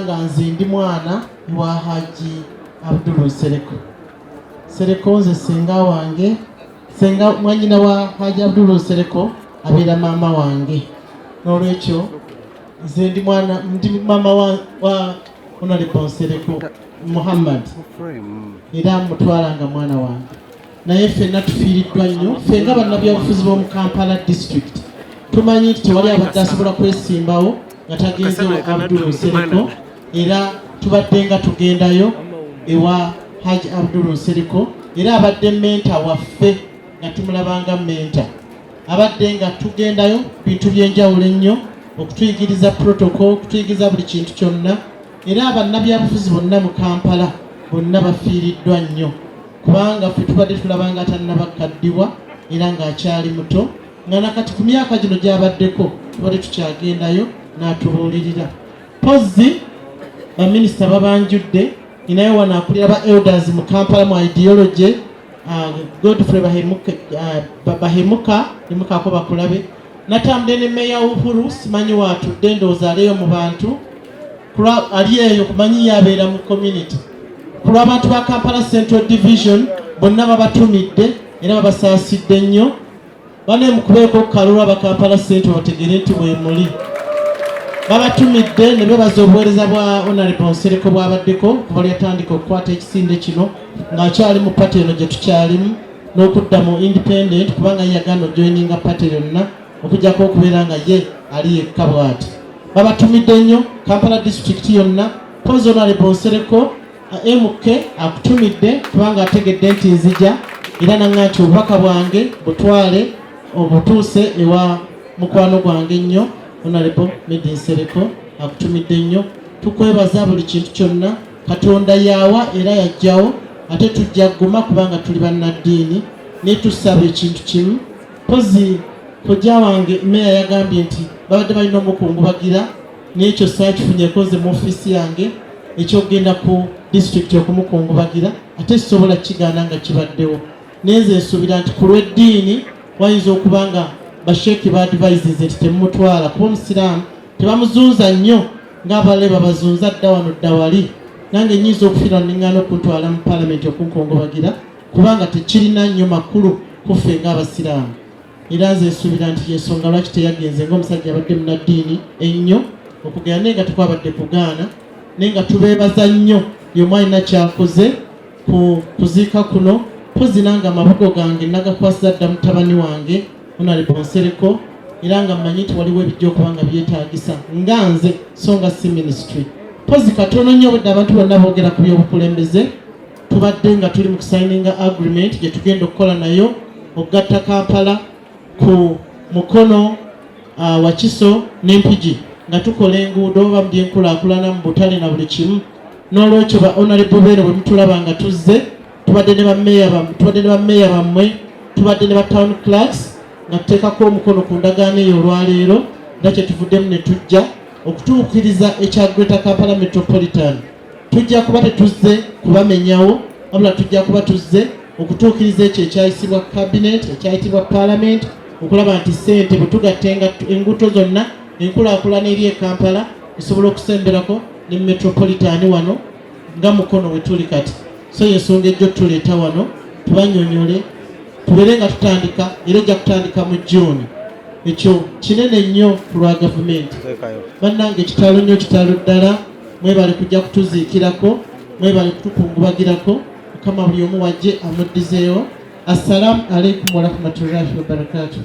Nze ndi mwana wa Haji Abdul Nsereko. Nsereko nze senga wange, senga mwanyina wa Haji Abdul Nsereko abeera mama wange. N'olwekyo nze ndi mwana ndi mama wa Honorable Nsereko Muhammad. Era mutwalanga mwana wange. Naye ffenna tufiiriddwa nnyo, ffe nga bannabyabufuzi b'omu Kampala district. Tumanyi nti tewali abadde asobola kwesimbawo nga tagenzeewo Abdul Nsereko. Era tubadde nga tugendayo ewa Haji Abdul Nsereko era abadde menta waffe nga tumulabanga menta. Abadde nga tugendayo bintu byenjawulo ennyo okutuyigiriza protocol, okutuyigiriza buli kintu kyonna. Era bannabyabufuzi bonna mu Kampala bonna bafiiriddwa nnyo kubanga ffe tubadde tulabanga tannabakaddiwa era ng'akyali muto, nga nakati ku myaka gino gy'abaddeko tubadde tukyagendayo n'atubuulirira. Pozzi baminisita babanjudde, inayo wano akulira ba elders mu Kampala mu ideology, Godfrey Bahemuka ko bakulabe. Natambule ne Meya Uhuru simanyi watudde ndowooza aleeyo mu bantu ali eyo kumanyi yabeera mu community. Ku lw'abantu ba Kampala Central Division bonna babatumidde era babasaasidde nnyo. Bane mukubeeko kalulu aba Kampala Central bategere nti bwe muli. Babatumidde ne bebaza obuweereza bwa Honorable Nsereko bwabaddeko kuba yatandika okukwata ekisinde kino ng'akyali mu pati eno gye tukyalimu n'okudda mu independent kubanga yagana ojoininga pati yonna okujjako okubeera nga ye ali yekka bw'ati. Babatumidde nnyo Kampala district yonna. Pozi Honorable Nsereko MK akutumidde kubanga ategedde nti nzija era nanga nti obubaka bwange butwale obutuuse ewa mukwano gwange nnyo Honorable Nsereko akutumidde nnyo. Tukwebaza buli kintu kyonna Katonda yawa era yajjawo ate tujja guma kubanga tuli bannaddiini ne tusaba ekintu kimu. Pozi kojja wange Meya yagambye nti babadde balina omukungubagira n'ekyo saakifunyeko nze mu ofiisi yange ekyogenda ku district okumukungubagira ate sisobola kigaana nga kibaddewo. Nenze nsuubira nti ku lw'eddiini wayinza okuba nga basheeki ba advises nti temumutwala kuba omusiraamu tebamuzunza nnyo ng'abale babazunza dda wano dda wali. Nange nnyinza okufiira nengana okuntwala mu palamenti okunkongobagira kubanga tekirina nnyo makulu kuffe ng'abasiraamu. Era nze nsuubira nti yensonga lwaki teyagenze ng'omusajja abadde munaddiini ennyo okugenda naye nga tukwabadde kugaana naye nga tubeebaza nnyo y'omu alina kyakoze ku kuziika kuno. Pozi nange amabugo gange nagakwasiza dda mutabani wange Honorable Nsereko era nga mmanyi nti waliwo ebijja okuba nga byetaagisa nga nze so nga si ministry. Pozi katono nnyo obudde abantu bonna boogera ku by'obukulembeze tubadde nga tuli mu kusayininga agreement gye tugenda okukola nayo okugatta Kampala ku mukono wa Kiso n'Empigi nga tukola enguudo oba mu by'enkulaakulana mu butale na buli kimu. N'olwekyo ba Honorable Beere bwe mutulaba nga tuzze tubadde ne bammeeya bammwe tubadde ne ba town clerks nga tuteekako omukono ku ndagaano eyo olwaleero nga kyetuvuddemu ne tujja okutuukiriza ekya Greater Kampala Metropolitan. Tujja kuba tetuzze kubamenyawo wabula tujja kuba tuzze okutuukiriza ekyo ekyayisibwa cabinet ekyayitibwa parliament okulaba nti ssente bwe tugattenga enguuto zonna enkulaakulana eri e Kampala esobola okusemberako ne Metropolitan wano nga mukono we tuli kati. So yensonga ejjo tuleeta wano tubanyonyole tubeere nga tutandika era ojja kutandika mu June. Ekyo kinene nnyo ku lwa gavumenti. Bannange kitalo nnyo kitalo ddala. Mwebale kujja kutuziikirako, mwebale kutukungubagirako. Mukama buli omu wajje amuddizeewo. Assalamu alaikum wa rahmatullahi wa barakatuh.